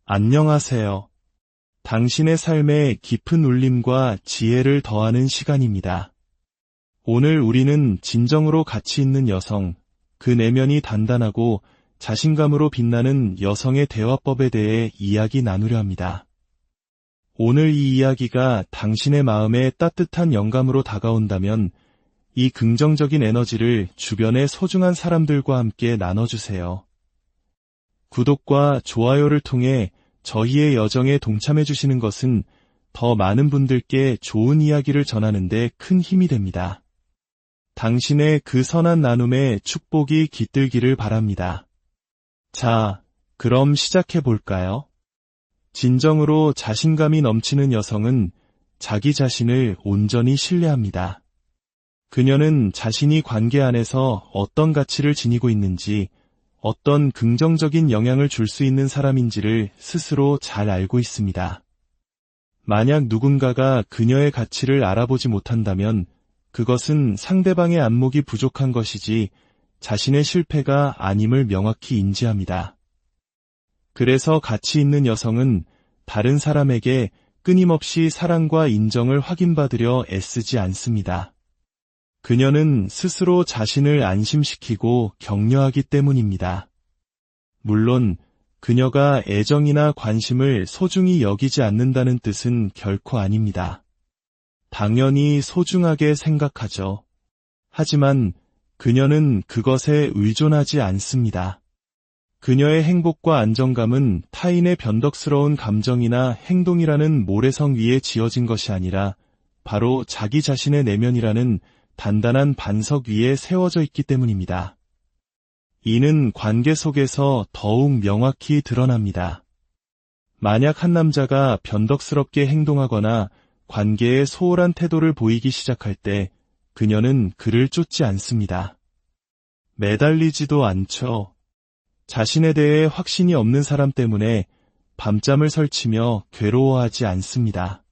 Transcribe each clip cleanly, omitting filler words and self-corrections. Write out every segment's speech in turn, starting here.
안녕하세요. 당신의 삶에 깊은 울림과 지혜를 더하는 시간입니다. 오늘 우리는 진정으로 가치 있는 여성, 그 내면이 단단하고 자신감으로 빛나는 여성의 대화법에 대해 이야기 나누려 합니다. 오늘 이 이야기가 당신의 마음에 따뜻한 영감으로 다가온다면 이 긍정적인 에너지를 주변의 소중한 사람들과 함께 나눠주세요. 구독과 좋아요를 통해 저희의 여정에 동참해 주시는 것은 더 많은 분들께 좋은 이야기를 전하는 데 큰 힘이 됩니다. 당신의 그 선한 나눔에 축복이 깃들기를 바랍니다. 자, 그럼 시작해 볼까요? 진정으로 자신감이 넘치는 여성은 자기 자신을 온전히 신뢰합니다. 그녀는 자신이 관계 안에서 어떤 가치를 지니고 있는지, 어떤 긍정적인 영향을 줄 수 있는 사람인지를 스스로 잘 알고 있습니다. 만약 누군가가 그녀의 가치를 알아보지 못한다면 그것은 상대방의 안목이 부족한 것이지 자신의 실패가 아님을 명확히 인지합니다. 그래서 가치 있는 여성은 다른 사람에게 끊임없이 사랑과 인정을 확인받으려 애쓰지 않습니다. 그녀는 스스로 자신을 안심시키고 격려하기 때문입니다. 물론 그녀가 애정이나 관심을 소중히 여기지 않는다는 뜻은 결코 아닙니다. 당연히 소중하게 생각하죠. 하지만 그녀는 그것에 의존하지 않습니다. 그녀의 행복과 안정감은 타인의 변덕스러운 감정이나 행동이라는 모래성 위에 지어진 것이 아니라 바로 자기 자신의 내면이라는 단단한 반석 위에 세워져 있기 때문입니다. 이는 관계 속에서 더욱 명확히 드러납니다. 만약 한 남자가 변덕스럽게 행동하거나 관계에 소홀한 태도를 보이기 시작할 때 그녀는 그를 쫓지 않습니다. 매달리지도 않죠. 자신에 대해 확신이 없는 사람 때문에 밤잠을 설치며 괴로워하지 않습니다.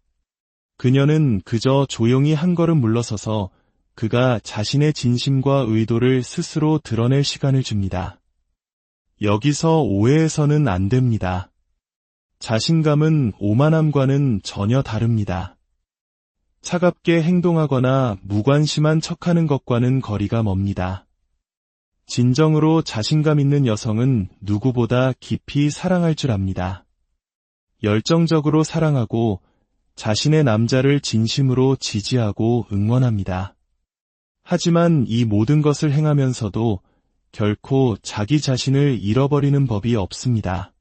그녀는 그저 조용히 한 걸음 물러서서 그가 자신의 진심과 의도를 스스로 드러낼 시간을 줍니다. 여기서 오해해서는 안 됩니다. 자신감은 오만함과는 전혀 다릅니다. 차갑게 행동하거나 무관심한 척하는 것과는 거리가 멉니다. 진정으로 자신감 있는 여성은 누구보다 깊이 사랑할 줄 압니다. 열정적으로 사랑하고 자신의 남자를 진심으로 지지하고 응원합니다. 하지만 이 모든 것을 행하면서도 결코 자기 자신을 잃어버리는 법이 없습니다.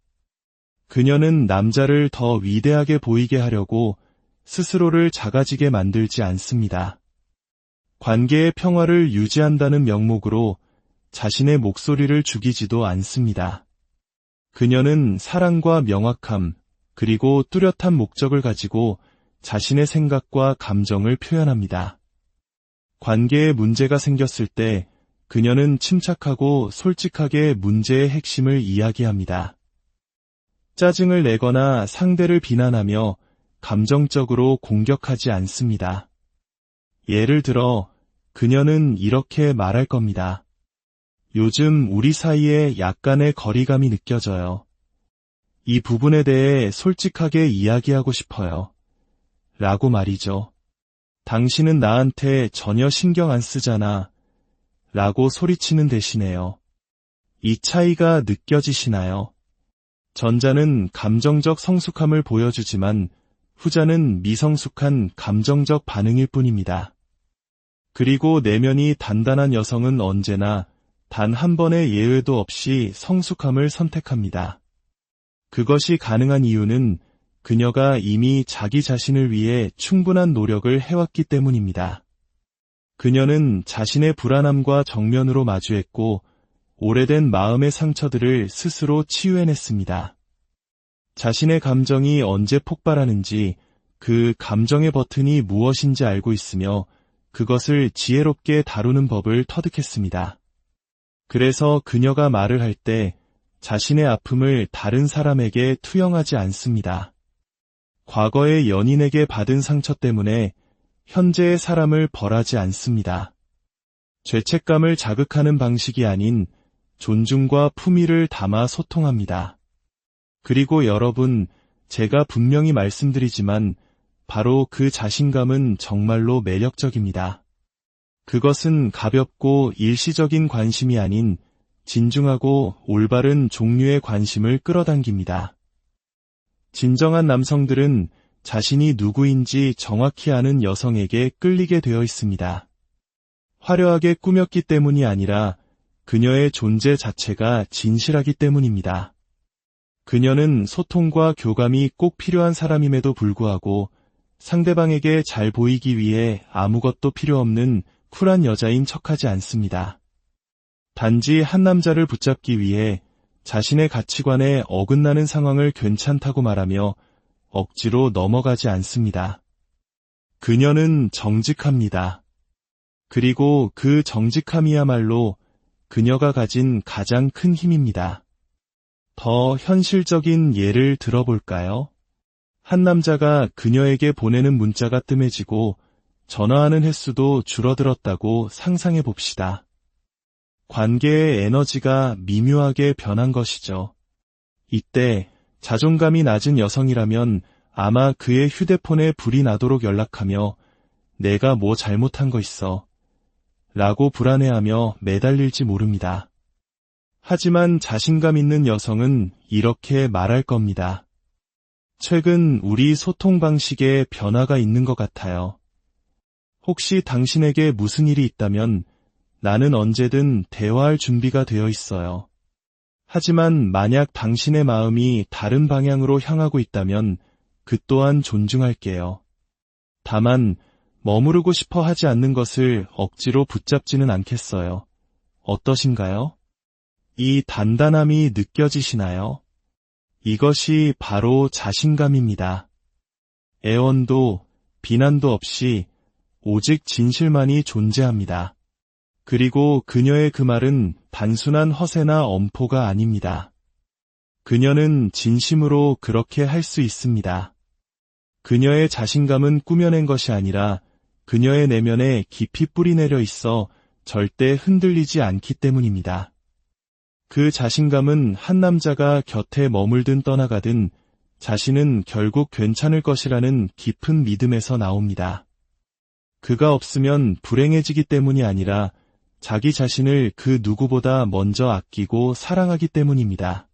그녀는 남자를 더 위대하게 보이게 하려고 스스로를 작아지게 만들지 않습니다. 관계의 평화를 유지한다는 명목으로 자신의 목소리를 죽이지도 않습니다. 그녀는 사랑과 명확함, 그리고 뚜렷한 목적을 가지고 자신의 생각과 감정을 표현합니다. 관계에 문제가 생겼을 때 그녀는 침착하고 솔직하게 문제의 핵심을 이야기합니다. 짜증을 내거나 상대를 비난하며 감정적으로 공격하지 않습니다. 예를 들어 그녀는 이렇게 말할 겁니다. 요즘 우리 사이에 약간의 거리감이 느껴져요. 이 부분에 대해 솔직하게 이야기하고 싶어요. 라고 말이죠. 당신은 나한테 전혀 신경 안 쓰잖아. 라고 소리치는 대신에요. 이 차이가 느껴지시나요? 전자는 감정적 성숙함을 보여주지만 후자는 미성숙한 감정적 반응일 뿐입니다. 그리고 내면이 단단한 여성은 언제나 단 한 번의 예외도 없이 성숙함을 선택합니다. 그것이 가능한 이유는 그녀가 이미 자기 자신을 위해 충분한 노력을 해왔기 때문입니다. 그녀는 자신의 불안함과 정면으로 마주했고 오래된 마음의 상처들을 스스로 치유해냈습니다. 자신의 감정이 언제 폭발하는지, 그 감정의 버튼이 무엇인지 알고 있으며 그것을 지혜롭게 다루는 법을 터득했습니다. 그래서 그녀가 말을 할 때 자신의 아픔을 다른 사람에게 투영하지 않습니다. 과거의 연인에게 받은 상처 때문에 현재의 사람을 벌하지 않습니다. 죄책감을 자극하는 방식이 아닌 존중과 품위를 담아 소통합니다. 그리고 여러분, 제가 분명히 말씀드리지만 바로 그 자신감은 정말로 매력적입니다. 그것은 가볍고 일시적인 관심이 아닌 진중하고 올바른 종류의 관심을 끌어당깁니다. 진정한 남성들은 자신이 누구인지 정확히 아는 여성에게 끌리게 되어 있습니다. 화려하게 꾸몄기 때문이 아니라 그녀의 존재 자체가 진실하기 때문입니다. 그녀는 소통과 교감이 꼭 필요한 사람임에도 불구하고 상대방에게 잘 보이기 위해 아무것도 필요 없는 쿨한 여자인 척하지 않습니다. 단지 한 남자를 붙잡기 위해 자신의 가치관에 어긋나는 상황을 괜찮다고 말하며 억지로 넘어가지 않습니다. 그녀는 정직합니다. 그리고 그 정직함이야말로 그녀가 가진 가장 큰 힘입니다. 더 현실적인 예를 들어볼까요? 한 남자가 그녀에게 보내는 문자가 뜸해지고 전화하는 횟수도 줄어들었다고 상상해 봅시다. 관계의 에너지가 미묘하게 변한 것이죠. 이때 자존감이 낮은 여성이라면 아마 그의 휴대폰에 불이 나도록 연락하며 내가 뭐 잘못한 거 있어 라고 불안해하며 매달릴지 모릅니다. 하지만 자신감 있는 여성은 이렇게 말할 겁니다. 최근 우리 소통 방식에 변화가 있는 것 같아요. 혹시 당신에게 무슨 일이 있다면 나는 언제든 대화할 준비가 되어 있어요. 하지만 만약 당신의 마음이 다른 방향으로 향하고 있다면 그 또한 존중할게요. 다만 머무르고 싶어 하지 않는 것을 억지로 붙잡지는 않겠어요. 어떠신가요? 이 단단함이 느껴지시나요? 이것이 바로 자신감입니다. 애원도 비난도 없이 오직 진실만이 존재합니다. 그리고 그녀의 그 말은 단순한 허세나 엄포가 아닙니다. 그녀는 진심으로 그렇게 할 수 있습니다. 그녀의 자신감은 꾸며낸 것이 아니라 그녀의 내면에 깊이 뿌리내려 있어 절대 흔들리지 않기 때문입니다. 그 자신감은 한 남자가 곁에 머물든 떠나가든 자신은 결국 괜찮을 것이라는 깊은 믿음에서 나옵니다. 그가 없으면 불행해지기 때문이 아니라 자기 자신을 그 누구보다 먼저 아끼고 사랑하기 때문입니다.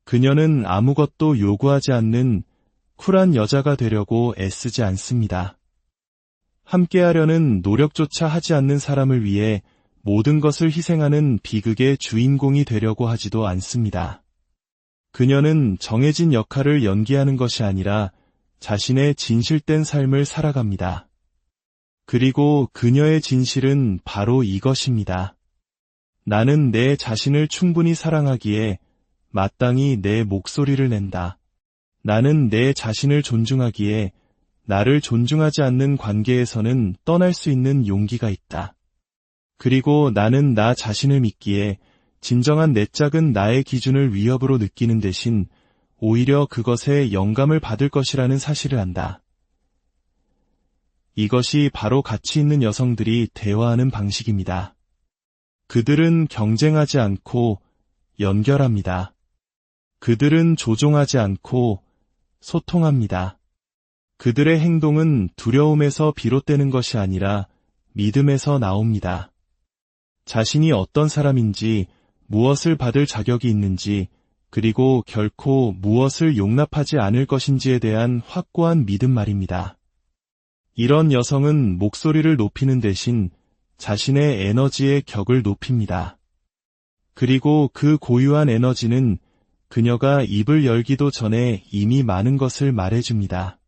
그녀는 아무것도 요구하지 않는 쿨한 여자가 되려고 애쓰지 않습니다. 함께하려는 노력조차 하지 않는 사람을 위해 모든 것을 희생하는 비극의 주인공이 되려고 하지도 않습니다. 그녀는 정해진 역할을 연기하는 것이 아니라 자신의 진실된 삶을 살아갑니다. 그리고 그녀의 진실은 바로 이것입니다. 나는 내 자신을 충분히 사랑하기에 마땅히 내 목소리를 낸다. 나는 내 자신을 존중하기에 나를 존중하지 않는 관계에서는 떠날 수 있는 용기가 있다. 그리고 나는 나 자신을 믿기에 진정한 내짝은 나의 기준을 위협으로 느끼는 대신 오히려 그것에 영감을 받을 것이라는 사실을 안다. 이것이 바로 가치 있는 여성들이 대화하는 방식입니다. 그들은 경쟁하지 않고 연결합니다. 그들은 조종하지 않고 소통합니다. 그들의 행동은 두려움에서 비롯되는 것이 아니라 믿음에서 나옵니다. 자신이 어떤 사람인지, 무엇을 받을 자격이 있는지, 그리고 결코 무엇을 용납하지 않을 것인지에 대한 확고한 믿음 말입니다. 이런 여성은 목소리를 높이는 대신 자신의 에너지의 격을 높입니다. 그리고 그 고유한 에너지는 그녀가 입을 열기도 전에 이미 많은 것을 말해줍니다.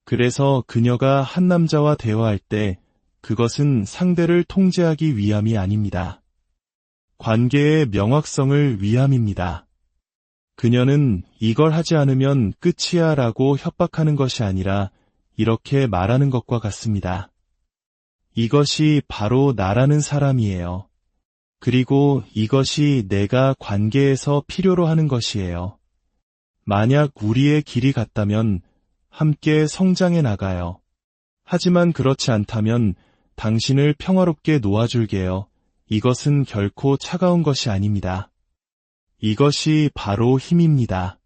그래서 그녀가 한 남자와 대화할 때 그것은 상대를 통제하기 위함이 아닙니다. 관계의 명확성을 위함입니다. 그녀는 이걸 하지 않으면 끝이야 라고 협박하는 것이 아니라 이렇게 말하는 것과 같습니다. 이것이 바로 나라는 사람이에요. 그리고 이것이 내가 관계에서 필요로 하는 것이에요. 만약 우리의 길이 같다면 함께 성장해 나가요. 하지만 그렇지 않다면 당신을 평화롭게 놓아줄게요. 이것은 결코 차가운 것이 아닙니다. 이것이 바로 힘입니다.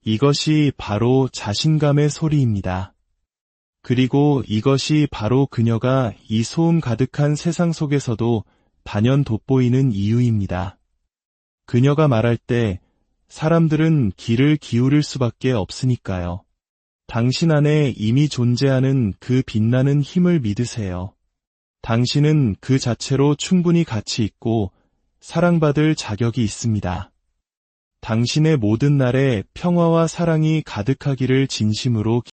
이것이 바로 자신감의 소리입니다. 그리고 이것이 바로 그녀가 이 소음 가득한 세상 속에서도 단연 돋보이는 이유입니다. 그녀가 말할 때 사람들은 귀를 기울일 수밖에 없으니까요. 당신 안에 이미 존재하는 그 빛나는 힘을 믿으세요. 당신은 그 자체로 충분히 가치 있고 사랑받을 자격이 있습니다. 당신의 모든 날에 평화와 사랑이 가득하기를 진심으로